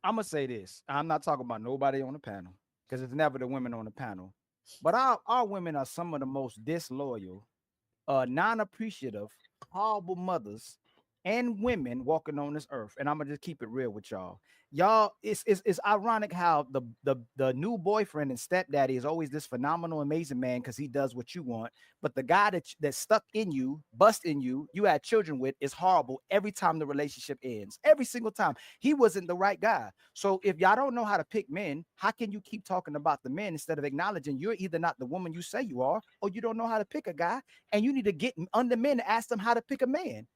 I'm gonna say this. I'm not talking about nobody on the panel because it's never the women on the panel. But our women are some of the most disloyal, non-appreciative, horrible mothers and women walking on this earth. And I'm gonna just keep it real with y'all. Y'all, it's ironic how the new boyfriend and stepdaddy is always this phenomenal, amazing man because he does what you want. But the guy that's stuck in you, bust in you, you had children with, is horrible every time the relationship ends. Every single time. He wasn't the right guy. So if y'all don't know how to pick men, how can you keep talking about the men instead of acknowledging you're either not the woman you say you are, or you don't know how to pick a guy, and you need to get under men and ask them how to pick a man.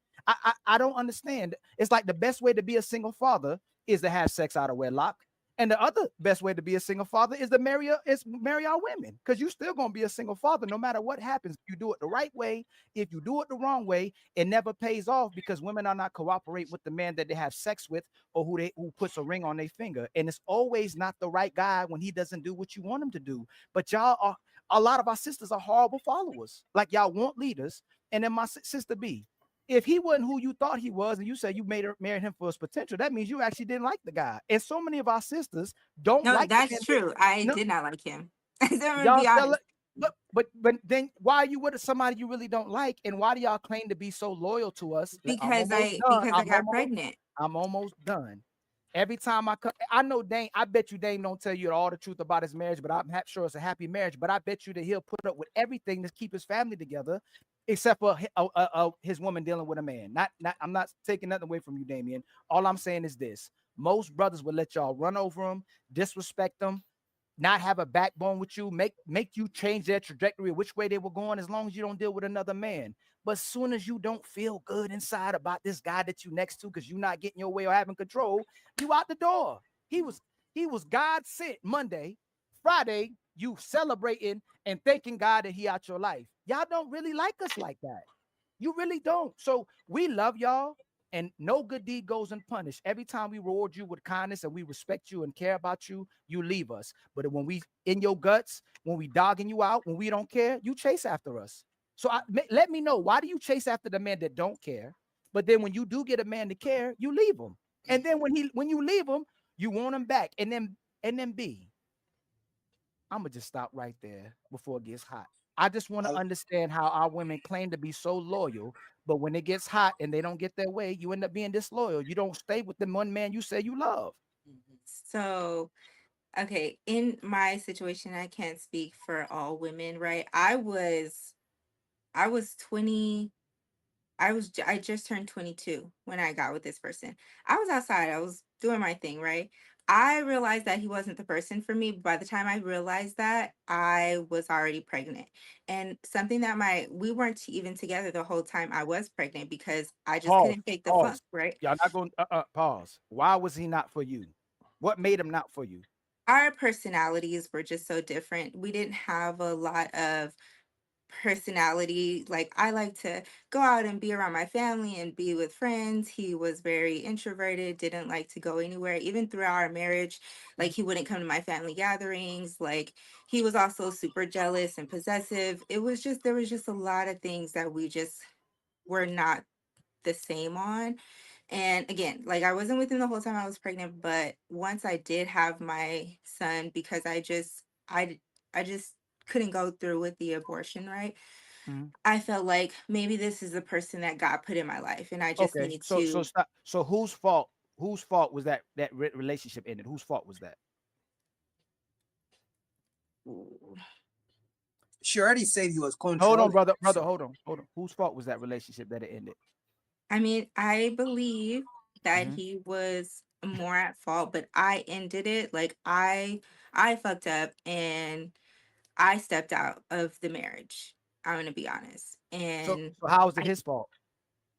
I don't understand. It's like the best way to be a single father is to have sex out of wedlock. And the other best way to be a single father is to marry our women, because you're still gonna be a single father no matter what happens. If you do it the right way, if you do it the wrong way, it never pays off because women are not cooperate with the man that they have sex with or who puts a ring on their finger. And it's always not the right guy when he doesn't do what you want him to do. But y'all are a lot of our sisters are horrible followers. Like y'all want leaders. And then my sister B, if he wasn't who you thought he was, and you said you married him for his potential, that means you actually didn't like the guy. And so many of our sisters don't No, like the that's man. true. I No, did not like him. I'm gonna y'all be tell honest. it, but then why are you with somebody you really don't like? And why do y'all claim to be so loyal to us? I'm Because almost I done. because I got pregnant. I'm almost done. Every time I know Dane, I bet you Dane don't tell you all the truth about his marriage, but I'm sure it's a happy marriage. But I bet you that he'll put up with everything to keep his family together, except for his woman dealing with a man. I'm not taking nothing away from you, Damien. All I'm saying is this: most brothers will let y'all run over them, disrespect them, not have a backbone with you, make you change their trajectory, which way they were going, as long as you don't deal with another man. But as soon as you don't feel good inside about this guy that you next to because you're not getting your way or having control, you out the door. He was God sent Monday. Friday, you celebrating and thanking God that he out your life. Y'all don't really like us like that. You really don't. So we love y'all, and no good deed goes unpunished. Every time we reward you with kindness and we respect you and care about you, you leave us. But when we in your guts, when we dogging you out, when we don't care, you chase after us. So let me know, why do you chase after the man that don't care? But then when you do get a man to care, you leave him. And then when you leave him, you want him back. And then B, I'm gonna just stop right there before it gets hot. I just want to understand how our women claim to be so loyal, but when it gets hot and they don't get their way, you end up being disloyal. You don't stay with the one man you say you love. So, okay, in my situation, I can't speak for all women, right? I was 20. I just turned 22 when I got with this person. I was outside, I was doing my thing, right? I realized that he wasn't the person for me. By the time I realized that, I was already pregnant. And something that we weren't even together the whole time I was pregnant because I just Pause. couldn't fake the funk, Pause. right? Y'all not going pause. Why was he not for you? What made him not for you? Our personalities were just so different. We didn't have a lot of personality. Like, I like to go out and be around my family and be with friends. He was very introverted, didn't like to go anywhere. Even throughout our marriage, like, he wouldn't come to my family gatherings. Like, he was also super jealous and possessive. There was just a lot of things that we just were not the same on. And again, like, I wasn't with him the whole time I was pregnant, but once I did have my son, because I just couldn't go through with the abortion, right? Mhm. I felt like maybe this is the person that God put in my life, and I just Okay. need So to. stop. So whose fault? Whose fault was that relationship ended? Whose fault was that? She already said he was Hold on, controlling. brother. So Hold on. Whose fault was that relationship that it ended? I mean, I believe that Mhm. he was more at fault, but I ended it. Like, I fucked up and I stepped out of the marriage. I'm gonna be honest, So and so how is it I his fault?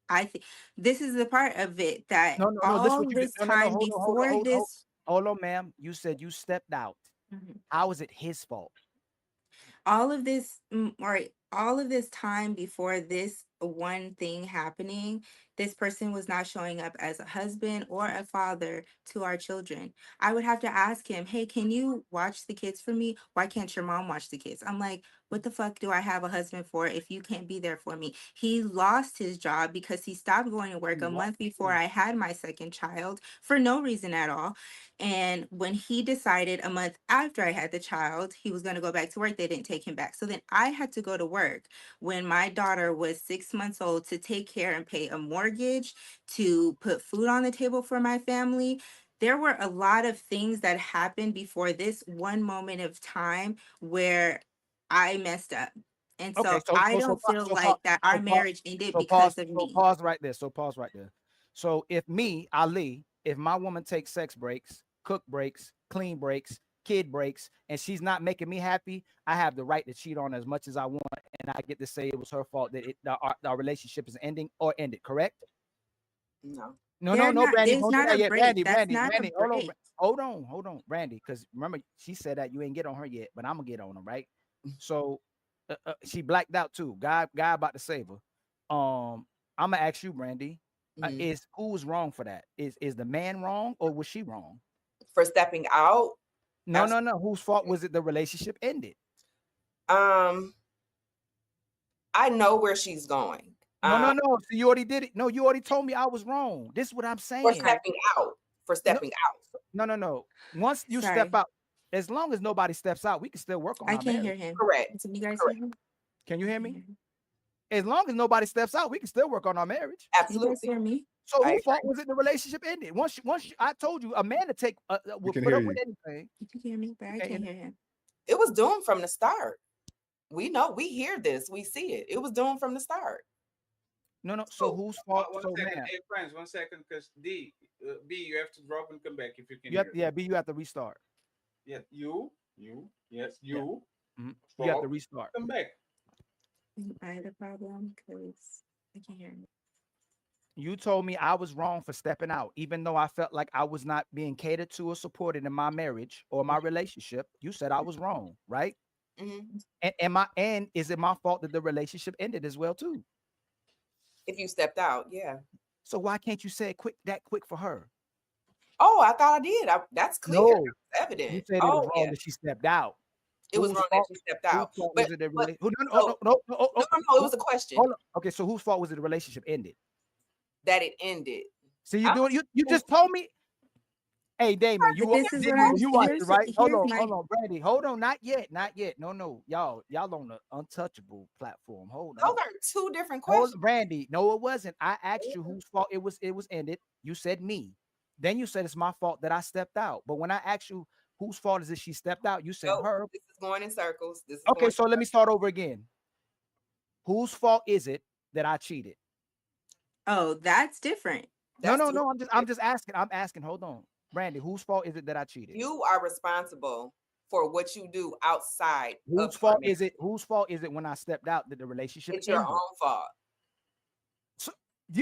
I think this is the part of it that No. This all what you did. this No. time before this. Hold on, ma'am. You said you stepped out. Mhm. How is it his fault? All of this, right, all of this time before this one thing happening, this person was not showing up as a husband or a father to our children. I would have to ask him, hey, can you watch the kids for me? Why can't your mom watch the kids? I'm like, what the fuck do I have a husband for if you can't be there for me? He lost his job because he stopped going to work a month before I had my second child for no reason at all. And when he decided a month after I had the child, he was going to go back to work, they didn't take him back. So then I had to go to work when my daughter was 6 months old to take care and pay a mortgage, to put food on the table for my family. There were a lot of things that happened before this one moment of time where I messed up. And Okay, so I don't feel like that our marriage ended because of me. pause right there. So pause right there. So if me, Ali, if my woman takes sex breaks, cook breaks, clean breaks, kid breaks, and she's not making me happy, I have the right to cheat on her as much as I want, and I get to say it was her fault that our relationship is ending or ended. Correct? No. No, Brandy, There's don't do not that a yet. break. Brandy, That's Brandy, not a Brandy, break. hold on, Brandy, because remember she said that you ain't get on her yet, but I'm gonna get on her, right? So she blacked out too. God about to save her. I'm gonna ask you, Brandy, is who was wrong for that? Is the man wrong or was she wrong? For stepping out? No. Whose fault was it the relationship ended? I know where she's going. No. So you already did it. No, you already told me I was wrong. This is what I'm saying. For stepping out. No. Once you step out, as long as nobody steps out, we can still work on our marriage. I can't hear him. Correct. Can you guys hear him? Can you hear me? As long as nobody steps out, we can still work on our marriage. Absolutely. You guys hear me? So whose fault was it the relationship ended? Once I told you a man to take will put up with anything. You can hear me, but I can't hear him. It was doomed from the start. We know, we hear this, we see it. It was doomed from the start. No. So whose fault? One second. Hey, friends, 1 second, because B, you have to drop and come back if you can. B, you have to restart. Yeah, you, yes, you. Yeah. You have to restart. Come back. I had a problem because I can't hear him. You told me I was wrong for stepping out, even though I felt like I was not being catered to or supported in my marriage or my relationship. You said I was wrong, right? And is it my fault that the relationship ended as well too? If you stepped out, yeah. So why can't you say it that quick for her? Oh, I thought I did. That's clear. No, that's evident. You said it was wrong that she stepped out. It was wrong that she stepped out. No. It was a question. Hold on. Okay, so whose fault was it the relationship ended? That it ended. So you just told me. Hey, Damon, you watch it, right? Hold on, Brandy. Hold on, not yet. No, y'all on the untouchable platform. Hold on. Those are two different questions. Brandy, no, it wasn't. I asked you whose fault it was ended. You said me. Then you said it's my fault that I stepped out. But when I asked you whose fault is it she stepped out, you said her. This is going in circles. Okay, so let me start over again. Whose fault is it that I cheated? Oh, that's different. No. I'm just asking. I'm asking. Hold on. Brandy, whose fault is it that I cheated? You are responsible for what you do outside. Whose fault is it? Whose fault is it when I stepped out that the relationship It's your own fault. So,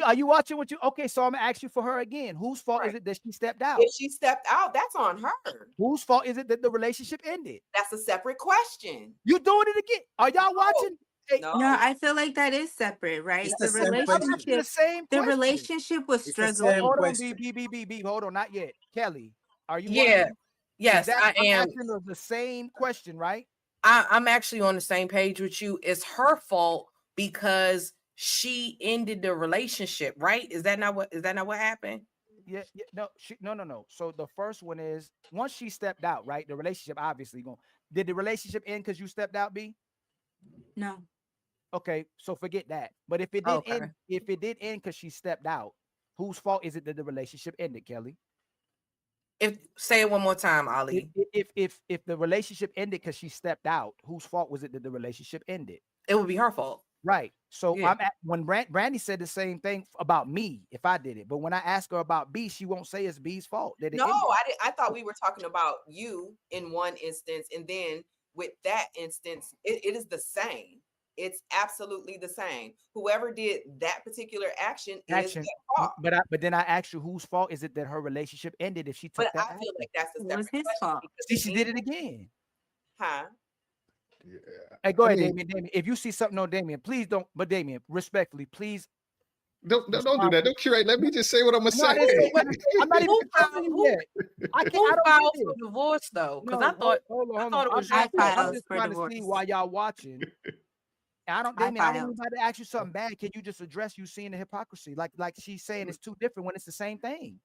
are you watching what you? Okay, so I'm gonna ask you for her again. Whose fault is it that she stepped out? If she stepped out, that's on her. Whose fault is it that the relationship ended? That's a separate question. You doing it again? Are y'all watching? No, I feel like that is separate, right? It's the relationship was struggling. Hold on, B. Hold on, not yet. Kelly, are you? Yeah. Yes, I am. The same question, right? I'm actually on the same page with you. It's her fault because she ended the relationship, right? Is that not what happened? Yeah. No. So the first one is once she stepped out, right? The relationship obviously going. Did the relationship end because you stepped out, B? No. Okay, so forget that. But if it did end because she stepped out, whose fault is it that the relationship ended, Kelly? Say it one more time, Ali. If the relationship ended because she stepped out, whose fault was it that the relationship ended? It would be her fault. Right. So when Brandy said the same thing about me, if I did it, but when I ask her about B, she won't say it's B's fault. I thought we were talking about you in one instance, and then with that instance, it is the same. It's absolutely the same. Whoever did that particular action is their fault. But then I asked you whose fault is it that her relationship ended if she took that action? I feel like that's the his fault. See, she did it again. Huh? Yeah. Hey, go ahead, Damien. If you see something on Damien, please don't. But Damien, respectfully, please Don't do that. Don't curate. Let me just say what I'm gonna No, I say. didn't say what I'm not even Who filed- telling you who- yet. I can't. Who I don't filed get for it. divorce though? Because No, I thought hold I on. thought it was I your fault. I'm filed just for trying to see divorce. while y'all watching. I don't, I Damien, I didn't filed. even about to ask you something bad. Can you just address you seeing the hypocrisy? Like she's saying it's too different when it's the same thing.